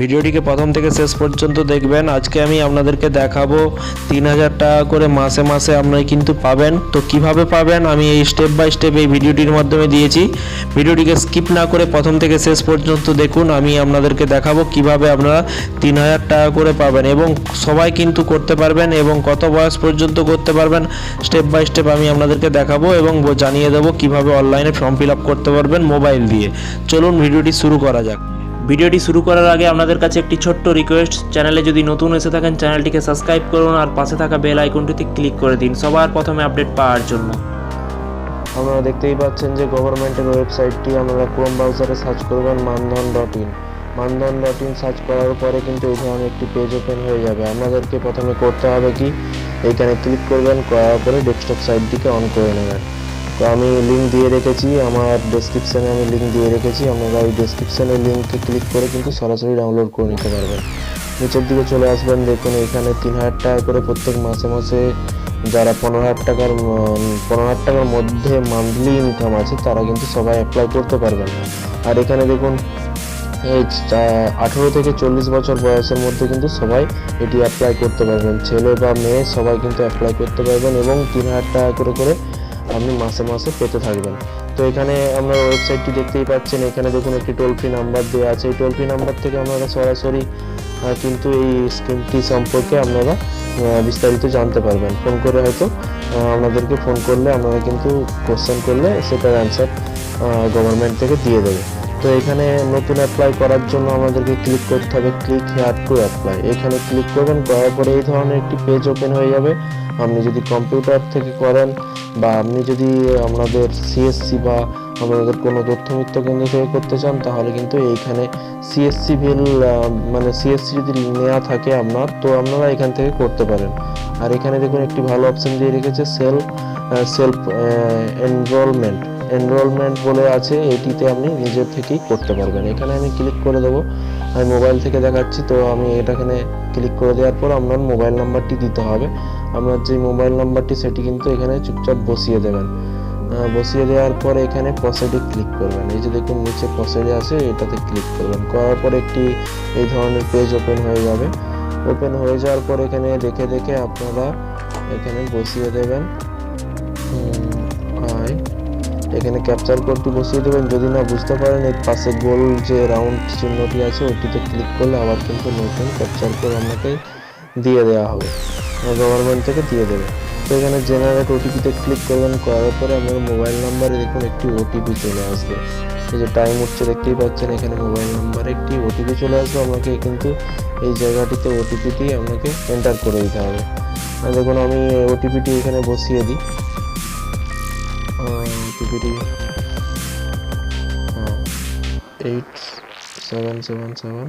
ভিডিওটিকে প্রথম থেকে শেষ পর্যন্ত দেখবেন। আজকে আমি আপনাদেরকে দেখাবো 3000 টাকা করে মাসে মাসে আপনারা কিন্তু পাবেন। তো কিভাবে পাবেন আমি এই স্টেপ বাই স্টেপ এই ভিডিওটির মাধ্যমে দিয়েছি। ভিডিওটিকে স্কিপ না করে প্রথম থেকে শেষ পর্যন্ত দেখুন। আমি আপনাদেরকে দেখাবো কিভাবে আপনারা 3000 টাকা করে পাবেন এবং সবাই কিন্তু করতে পারবেন এবং কত বয়স পর্যন্ত করতে পারবেন স্টেপ বাই স্টেপ আমি আপনাদেরকে দেখাবো এবং জানিয়ে দেবো কিভাবে অনলাইনে ফর্ম ফিল আপ করতে পারবেন মোবাইল দিয়ে। চলুন ভিডিওটি শুরু করা যাক। ভিডিওটি শুরু করার আগে আপনাদের কাছে একটি ছোট্ট রিকোয়েস্ট, চ্যানেলে যদি নতুন এসে থাকেন চ্যানেলটিকে সাবস্ক্রাইব করুন আর পাশে থাকা বেল আইকনটিতে ক্লিক করে দিন সবার প্রথমে আপডেট পাওয়ার জন্য। আপনারা দেখতেই পাচ্ছেন যে গভর্নমেন্টের ওয়েবসাইটটি আপনারা ক্রোম ব্রাউজারে সার্চ করবেন মানধন.in। মানধন.in সার্চ করার পরে কিন্তু এই ধরনের একটি পেজ ওপেন হয়ে যাবে। আপনাদেরকে প্রথমে করতে হবে কি, এইখানে ক্লিক করবেন, করার পরে ডেস্কটপ সাইটটিকে অন করে নেবেন। তো আমি লিঙ্ক দিয়ে রেখেছি, আমার ডেসক্রিপশানে আমি লিঙ্ক দিয়ে রেখেছি, আপনারা ওই ডেসক্রিপশানের লিঙ্কে ক্লিক করে কিন্তু সরাসরি ডাউনলোড করে নিতে পারবেন। নিচের দিকে চলে আসবেন, দেখুন এখানে 3000 টাকা করে প্রত্যেক মাসে মাসে যারা 15,000 টাকার মধ্যে মান্থলি ইনকাম আছে তারা কিন্তু সবাই অ্যাপ্লাই করতে পারবেন। আর এখানে দেখুন এই 18 থেকে 40 বছর বয়সের মধ্যে কিন্তু সবাই এটি অ্যাপ্লাই করতে পারবেন, ছেলে বা মেয়ে সবাই কিন্তু অ্যাপ্লাই করতে পারবেন এবং 3000 টাকা করে আপনি মাসে মাসে পেতে থাকবেন। তো এখানে আপনারা ওয়েবসাইটটি দেখতেই পাচ্ছেন, এখানে দেখুন একটি টোল ফ্রি নাম্বার দেওয়া আছে। এই টোল ফ্রি নাম্বার থেকে আপনারা সরাসরি কিন্তু এই স্কিমটি সম্পর্কে আপনারা বিস্তারিত জানতে পারবেন। ফোন করে হয়তো আপনাদেরকে ফোন করলে আপনারা কিন্তু কোশ্চেন করলে সেটার অ্যান্সার গভর্নমেন্ট থেকে দিয়ে দেবে। তো এখানে নতুন অ্যাপ্লাই করার জন্য আমাদেরকে ক্লিক করতে হবে ক্লিক হেয়ার টু অ্যাপ্লাই। এখানে ক্লিক করবেন, করার পরে এই ধরনের একটি পেজ ওপেন হয়ে যাবে। আপনি যদি কম্পিউটার থেকে করেন বা আপনি যদি আপনাদের সিএসসি বা আপনাদের কোনো তথ্যমিত্র কেন্দ্র থেকে করতে চান তাহলে কিন্তু এইখানে সিএসসি বিল মানে সিএসসি যদি নেওয়া থাকে আপনার, তো আপনারা এখান থেকে করতে পারেন। আর এখানে দেখুন একটি ভালো অপশন দিয়ে রেখেছে সেলফ এনরোলমেন্ট বলে আছে, এটিতে আপনি নিজের থেকেই করতে পারবেন। এখানে আমি ক্লিক করে দেবো, আমি মোবাইল থেকে দেখাচ্ছি। তো আমি এখানে ক্লিক করে দেওয়ার পর আপনার মোবাইল নাম্বারটি দিতে হবে। আপনার যে মোবাইল নাম্বারটি সেটি কিন্তু এখানে চুপচাপ বসিয়ে দেবেন। বসিয়ে দেওয়ার পরে এখানে প্রসিডে ক্লিক করবেন। এই যে দেখুন নিচে প্রসিডে আছে, এটাতে ক্লিক করবেন। করার পর একটি এই ধরনের পেজ ওপেন হয়ে যাবে। ওপেন হয়ে যাওয়ার পর এখানে দেখে আপনারা এখানে বসিয়ে দেবেন, এখানে ক্যাপচার কোডটি বসিয়ে দেবেন। যদি না বুঝতে পারেন এর পাশে গোল যে রাউন্ড চিহ্নটি আছে ওটিতে ক্লিক করলে আবার কিন্তু নতুন ক্যাপচার কোড আপনাকে দিয়ে দেওয়া হবে, গভর্নমেন্ট থেকে দিয়ে দেবে। তো এখানে জেনারেট ওটিপিতে ক্লিক করবেন। করার পরে আপনার মোবাইল নাম্বারে দেখুন একটি ওটিপি চলে আসবে। এই যে টাইম উঠছে দেখতেই পাচ্ছেন, এখানে মোবাইল নাম্বারে একটি ওটিপি চলে আসবে। আপনাকে কিন্তু এই জায়গাটিতে ওটিপিটি আপনাকে এন্টার করে দিতে হবে। দেখুন আমি ওটিপিটি এখানে বসিয়ে দিই। ওটিপিটি 8777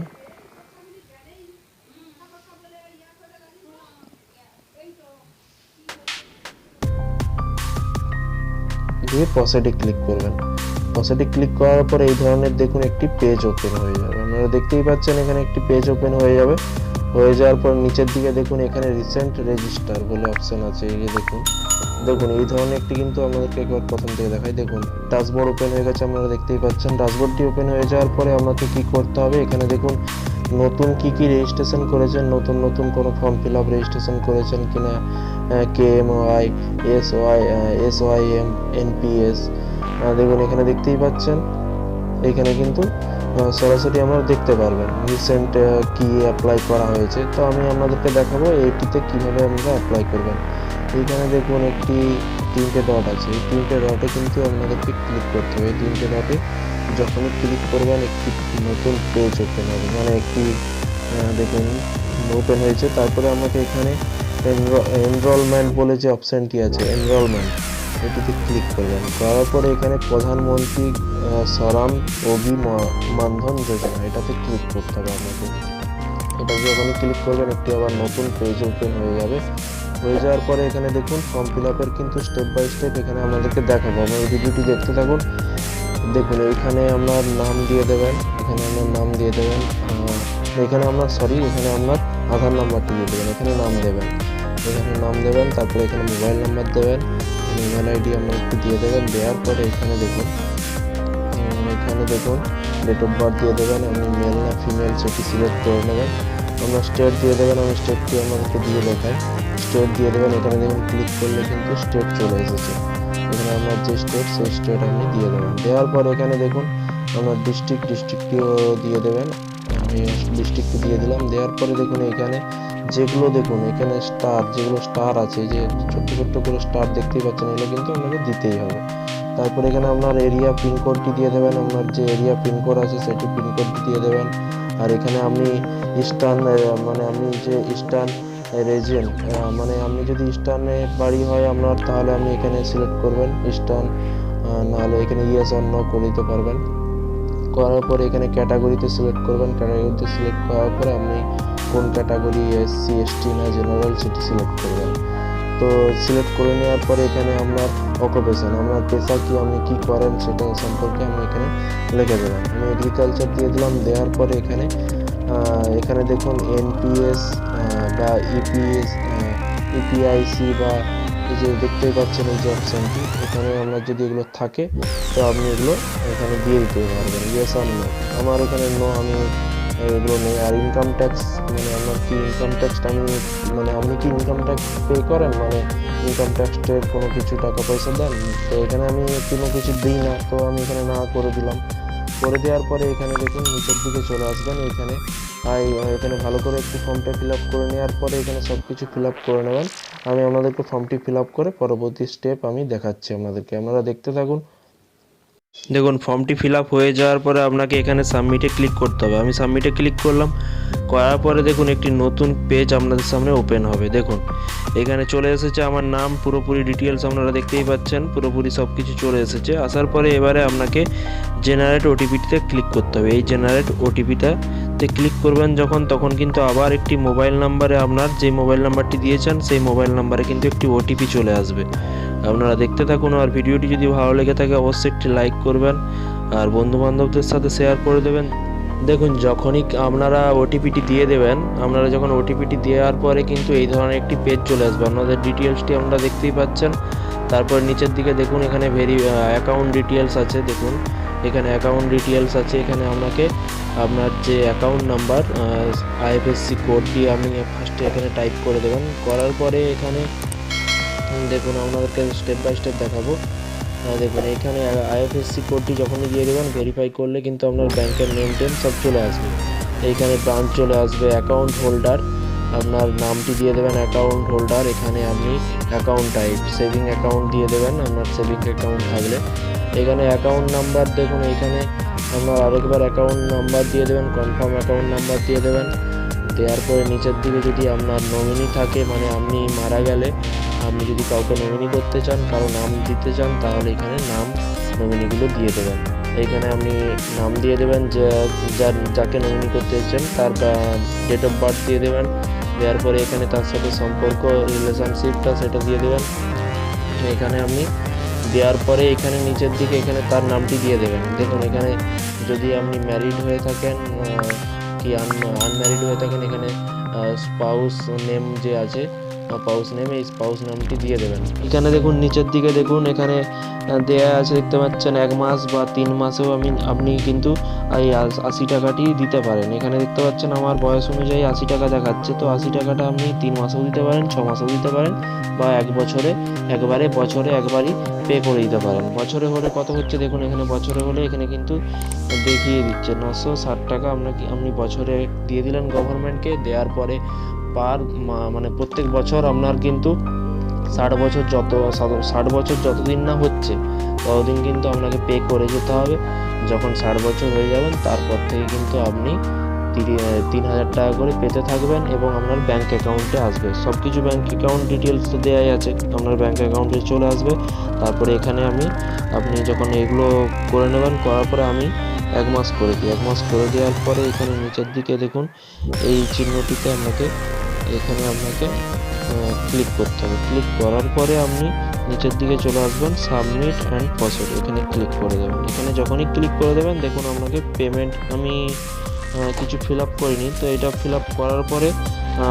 দিয়ে প্রসিডে ক্লিক করবেন। প্রসিডে ক্লিক করার পরে এই ধরনের দেখুন একটি পেজ ওপেন হয়ে যাবে। আপনারা দেখতেই পাচ্ছেন এখানে একটি পেজ ওপেন হয়ে যাবে। হয়ে যাওয়ার পর নিচের দিকে দেখুন এখানে রিসেন্ট রেজিস্টার বলে অপশন আছে। এই যে দেখুন এই ধরনের একটি কিন্তু আমাদেরকে একবার প্রথম থেকে দেখাই। দেখুন ড্যাশবোর্ড ওপেন হয়ে গেছে, আপনারা দেখতেই পাচ্ছেন। ড্যাশবোর্ডটি ওপেন হয়ে যাওয়ার পরে আমাকে কি করতে হবে, এখানে দেখুন নতুন কি রেজিস্ট্রেশন করেছেন, নতুন কোনো ফর্ম ফিল আপ রেজিস্ট্রেশন করেছেন কিনা, KMY SYM NPS দেখুন এখানে দেখতেই পাচ্ছেন। এখানে কিন্তু সরাসরি আমরা দেখতে পারবেন রিসেন্ট কি অ্যাপ্লাই করা হয়েছে। তো আমি আপনাদেরকে দেখাবো এইটিতে কিভাবে আপনারা অ্যাপ্লাই করবেন। এইখানে দেখুন একটি 3টে ডট আছে, এই 3টে ডটে কিন্তু আপনাদেরকে ক্লিক করতে হবে। এই 3টে ডটে যখনই ক্লিক করবেন একটি নতুন পেজ ওপেন হবে, মানে একটি দেখুন ওপেন হয়েছে। তারপরে আমাকে এখানে এনরোলমেন্ট বলে যে অপশানটি আছে এনরোলমেন্ট, এটিতে ক্লিক করবেন। করার পরে এখানে প্রধানমন্ত্রী শ্রম যোগী মানধন যোজনা এটাতে ক্লিক করতে হবে আপনাকে। এটা যখনই ক্লিক করবেন একটি আবার নতুন পেজ ওপেন হয়ে যাবে। হয়ে যাওয়ার পরে এখানে দেখুন ফর্ম ফিল আপের কিন্তু স্টেপ বাই স্টেপ এখানে আমাদেরকে দেখাবো। আমার এই ভিডিওটি দেখতে থাকুন। দেখুন এইখানে আপনার নাম দিয়ে দেবেন, এখানে আপনার নাম দিয়ে দেবেন, এখানে আপনার আধার নাম্বারটি দিয়ে দেবেন, এখানে নাম দেবেন, তারপরে এখানে মোবাইল নাম্বার দেবেন, ইমেল আইডি আপনার একটু দিয়ে দেবেন। দেওয়ার পরে এখানে দেখুন এখানে দেখুন ডেট অফ বার্থ দিয়ে দেবেন, আপনি মেল না ফিমেল সেটি সিলেক্ট করে নেবেন। আপনার স্টেট দিয়ে দেবেন, আমি স্টেটটি আমাদেরকে দিয়ে দেখাই। স্টেট দিয়ে দেবেন, এখানে দেখুন ক্লিক করলে কিন্তু স্টেট চলে এসেছে। এখানে আপনার যে স্টেট সেই স্টেট আপনি দিয়ে দেবেন। দেওয়ার পর এখানে দেখুন আপনার ডিস্ট্রিক্টটিও দিয়ে দেবেন। আমি ডিস্ট্রিক্ট দিয়ে দিলাম। দেওয়ার পরে দেখুন এখানে যেগুলো দেখুন এখানে যেগুলো স্টার আছে, যে ছোট্ট ছোট্ট করে স্টার দেখতেই পাচ্ছেন, এগুলো কিন্তু আপনাকে দিতেই হবে। তারপর এখানে আপনার এরিয়া পিনকোডটি দিয়ে দেবেন, আপনার যে এরিয়া পিনকোড আছে সেটি পিনকোডটি দিয়ে দেবেন। আর এখানে আপনি ইস্টার্ন মানে আপনি যে ইস্টার্ন রিজিয়ন মানে আপনি যদি ইস্টার্নে বাড়ি হয় আপনার, তাহলে আপনি এখানে সিলেক্ট করবেন ইস্টার্ন, নাহলে এখানে ইয়েস অর নো করে দিতে পারবেন। করার পরে এখানে ক্যাটাগরিতে সিলেক্ট করবেন। ক্যাটাগরিতে সিলেক্ট করার পরে আপনি কোন ক্যাটাগরি, এসসি এসটি না জেনারেল, সেটি সিলেক্ট করবেন। তো সিলেক্ট করে নেওয়ার পরে এখানে আপনার অকুপেশন, আপনার পেশা কি, আপনি কি করেন সেটা সম্পর্কে আপনি এখানে লিখে দেবেন। আমি এগ্রিকালচার দিয়ে দিলাম। দেওয়ার পরে এখানে দেখুন এনপিএস বা ইপিএস, ইপিআইসি বা এই যে দেখতেই পাচ্ছেন এই যে অপশানটি, এখানে আপনার যদি এগুলো থাকে তো আপনি এগুলো এখানে দিয়ে দিতে পারবেন, ইয়েস আর নো। আমার এখানে নো, আমি এগুলো নেই। আর ইনকাম ট্যাক্স, মানে আপনার কি ইনকাম ট্যাক্সটা মানে আপনি কি ইনকাম ট্যাক্স পে করেন, মানে ইনকাম ট্যাক্সের কোনো কিছু টাকা পয়সা দেন? তো এখানে আমি কোনো কিছু দিই না, তো আমি এখানে না করে দিলাম। করে দেওয়ার পরে এখানে দেখুন নিচের দিকে চলে আসবেন। এখানে ভালো করে একটু ফর্মটা ফিল আপ করে নেওয়ার পরে এখানে সব কিছু ফিল আপ করে নেবেন। আমি আপনাদেরকে ফর্মটি ফিল আপ করে পরবর্তী স্টেপ আমি দেখাচ্ছি আপনাদেরকে, আপনারা দেখতে থাকুন। দেখুন ফর্মটি ফিল আপ হয়ে যাওয়ার পরে আপনাকে এখানে সাবমিটে ক্লিক করতে হবে। আমি সাবমিটে ক্লিক করলাম। করার পরে দেখুন একটি নতুন পেজ আপনাদের সামনে ওপেন হবে। দেখুন এখানে চলে এসেছে আমার নাম, পুরোপুরি ডিটেলস আপনারা দেখতেই পাচ্ছেন, পুরোপুরি সব কিছু চলে এসেছে। আসার পরে এবারে আপনাকে জেনারেট ওটিপিতে ক্লিক করতে হবে। এই জেনারেট ওটিপিটাতে ক্লিক করবেন যখন, তখন কিন্তু আবার একটি মোবাইল নাম্বারে, আপনার যে মোবাইল নাম্বারটি দিয়েছেন সেই মোবাইল নাম্বারে কিন্তু একটি ওটিপি চলে আসবে। আপনারা দেখতে থাকুন। আর ভিডিওটি যদি ভালো লেগে থাকে অবশ্যই একটি লাইক করবেন আর বন্ধুবান্ধবদের সাথে শেয়ার করে দেবেন। দেখুন যখনই আপনারা ওটিপিটি দিয়ে দেবেন, আপনারা যখন ওটিপিটি দেওয়ার পরে কিন্তু এই ধরনের একটি পেজ চলে আসবে। আপনাদের ডিটেলসটি আপনারা দেখতেই পাচ্ছেন। তারপর নিচের দিকে দেখুন এখানে অ্যাকাউন্ট ডিটেলস আছে। দেখুন এখানে অ্যাকাউন্ট ডিটেলস আছে। এখানে আপনাকে আপনার যে অ্যাকাউন্ট নাম্বার, আইএফএসসি কোডটি আপনি ফার্স্টে এখানে টাইপ করে দেবেন। করার পরে এখানে দেখুন আপনাদেরকে স্টেপ বাই স্টেপ দেখাবো। দেখুন এখানে আইএফএসসি কোডটি যখনই দিয়ে দেবেন, ভেরিফাই করলে কিন্তু আপনার ব্যাংকের নেম টেম সব চলে আসবে। এইখানে ব্রাঞ্চ চলে আসবে, অ্যাকাউন্ট হোল্ডার, আপনার নামটি দিয়ে দেবেন অ্যাকাউন্ট হোল্ডার। এখানে আপনি অ্যাকাউন্ট টাইপ সেভিং অ্যাকাউন্ট দিয়ে দেবেন, আপনার সেভিং অ্যাকাউন্ট থাকলে। এখানে অ্যাকাউন্ট নাম্বার দেখুন, এখানে আপনার আরেকবার অ্যাকাউন্ট নাম্বার দিয়ে দেবেন, কনফার্ম অ্যাকাউন্ট নাম্বার দিয়ে দেবেন। দেওয়ার পরে নিচের দিকে যদি আপনার নমিনি থাকে, মানে আপনি মারা গেলে আপনি যদি কাউকে নমিনি করতে চান, কারো নাম দিতে চান, তাহলে এখানে নাম নমিনিগুলো দিয়ে দেবেন। এইখানে আপনি নাম দিয়ে দেবেন, যাকে নমিনি করতে চান তার ডেট অফ বার্থ দিয়ে দেবেন। দেওয়ার পরে এখানে তার সাথে সম্পর্ক, রিলেশনশিপটা সেটা দিয়ে দেবেন। এখানে আপনি দেওয়ার পরে এখানে নিচের দিকে এখানে তার নামটি দিয়ে দেবেন। দেখুন এখানে যদি আপনি ম্যারিড হয়ে থাকেন কি আনম্যারিড হয়ে থাকেন, এখানে স্পাউস নেম যে আছে, স্পাউস নেম, এই স্পাউস নামটি দিয়ে দেবেন। এখানে দেখুন নিচের দিকে দেখুন এখানে দেয়া আছে, দেখতে পাচ্ছেন 1 মাস বা 3 মাসেও আপনি কিন্তু এই 80 টাকাটি দিতে পারেন। এখানে দেখতে পাচ্ছেন আমার বয়স অনুযায়ী 80 টাকা দেখাচ্ছে, তো 80 টাকাটা আপনি 3 মাসেও দিতে পারেন, 6 মাসেও দিতে পারেন, বা বছরে একবারই পে করে দিতে পারেন। বছরে হলে কত হচ্ছে দেখুন, এখানে বছরে হলে এখানে কিন্তু দেখিয়ে দিচ্ছে 960 টাকা আপনি বছরে দিয়ে দিলেন গভর্নমেন্টকে। দেওয়ার পরে মানে প্রত্যেক বছর আপনার কিন্তু 60 বছর যতদিন না হচ্ছে ততদিন কিন্তু আপনাকে পে করে যেতে হবে। যখন 60 বছর হয়ে যাবেন তারপর থেকে কিন্তু আপনি 3000 টাকা করে পেতে থাকবেন এবং আপনার ব্যাঙ্ক অ্যাকাউন্টে আসবে। সব কিছু ব্যাঙ্ক অ্যাকাউন্ট ডিটেলস তো দেওয়াই আছে, আপনার ব্যাঙ্ক অ্যাকাউন্টে চলে আসবে। তারপরে এখানে আপনি যখন এগুলো করে নেবেন, করার পরে আমি 1 মাস করে দিই। 1 মাস করে দেওয়ার পরে এখানে নিচের দিকে দেখুন এই চিহ্নটিতে আপনাকে ক্লিক করতে হবে। ক্লিক করার পরে আপনি নিচের দিকে চলে আসবেন, সাবমিট অ্যান্ড প্রসিড, এখানে ক্লিক করে দেবেন। এখানে যখনই ক্লিক করে দেবেন দেখুন আপনাকে পেমেন্ট, আমি কিছু ফিল আপ করিনি, তো এটা ফিল আপ করার পরে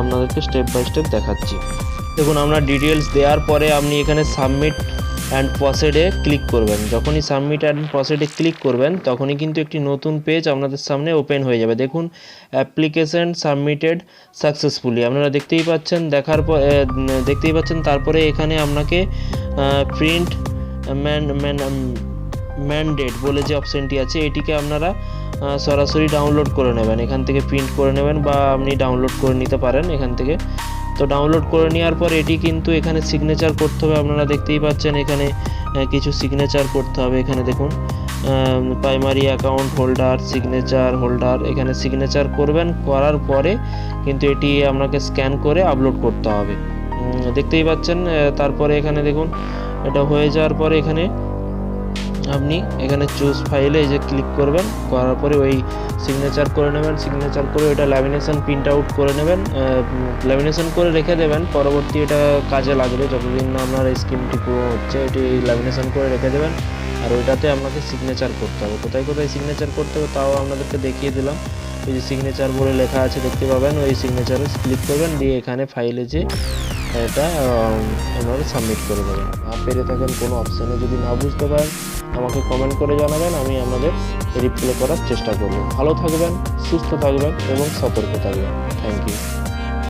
আপনাদেরকে স্টেপ বাই স্টেপ দেখাচ্ছি। দেখুন আপনার ডিটেলস দেওয়ার পরে আপনি এখানে সাবমিট অ্যান্ড প্রসিডে ক্লিক করবেন। যখনই সাবমিট অ্যান্ড প্রসিডে ক্লিক করবেন তখনই কিন্তু একটি নতুন পেজ আপনাদের সামনে ওপেন হয়ে যাবে। দেখুন অ্যাপ্লিকেশন সাবমিটেড সাকসেসফুলি, আপনারা দেখতেই পাচ্ছেন। দেখতেই পাচ্ছেন। তারপরে এখানে আপনাকে প্রিন্ট ম্যান্ডেট বলে যে অপশানটি আছে, এটিকে আপনারা সরাসরি ডাউনলোড করে নেবেন। এখান থেকে প্রিন্ট করে নেবেন বা আপনি ডাউনলোড করে নিতে পারেন এখান থেকে। তো ডাউনলোড করে নেওয়ার পর এটি কিন্তু এখানে সিগনেচার করতে হবে। আপনারা দেখতেই পাচ্ছেন এখানে কিছু সিগনেচার করতে হবে। এখানে দেখুন primary account holder, signature holder, এখানে সিগনেচার করবেন। করার পরে কিন্তু এটি আপনাকে স্ক্যান করে আপলোড করতে হবে। দেখতেই পাচ্ছেন। তারপরে এখানে দেখুন এটা হয়ে যাওয়ার পরে এখানে আপনি এখানে চুজ ফাইলে এই যে ক্লিক করবেন। করার পরে ওই সিগনেচার করে নেবেন। সিগনেচার করে এটা ল্যামিনেশন প্রিন্ট আউট করে নেবেন, ল্যামিনেশন করে রেখে দেবেন। পরবর্তী এটা কাজে লাগবে, যতদিন না আপনার এই স্কিমটি পুরো হচ্ছে এটি ল্যামিনেশন করে রেখে দেবেন। আর ওইটাতে আপনাকে সিগনেচার করতে হবে। কোথায় কোথায় সিগনেচার করতে হবে তাও আপনাদেরকে দেখিয়ে দিলাম। এই যে সিগনেচার বলে লেখা আছে দেখতে পাবেন, ওই সিগনেচারে ক্লিক করবেন, দিয়ে এখানে ফাইলে যে এটা আপনারা সাবমিট করে দেবেন। আর পেরে থাকেন কোনো অপশানে যদি না বুঝতে পারেন আমাকে কমেন্ট করে জানাবেন, আমি আপনাদের রিপ্লাই করার চেষ্টা করব। ভালো থাকবেন, সুস্থ থাকবেন এবং সতর্ক থাকবেন। Thank you.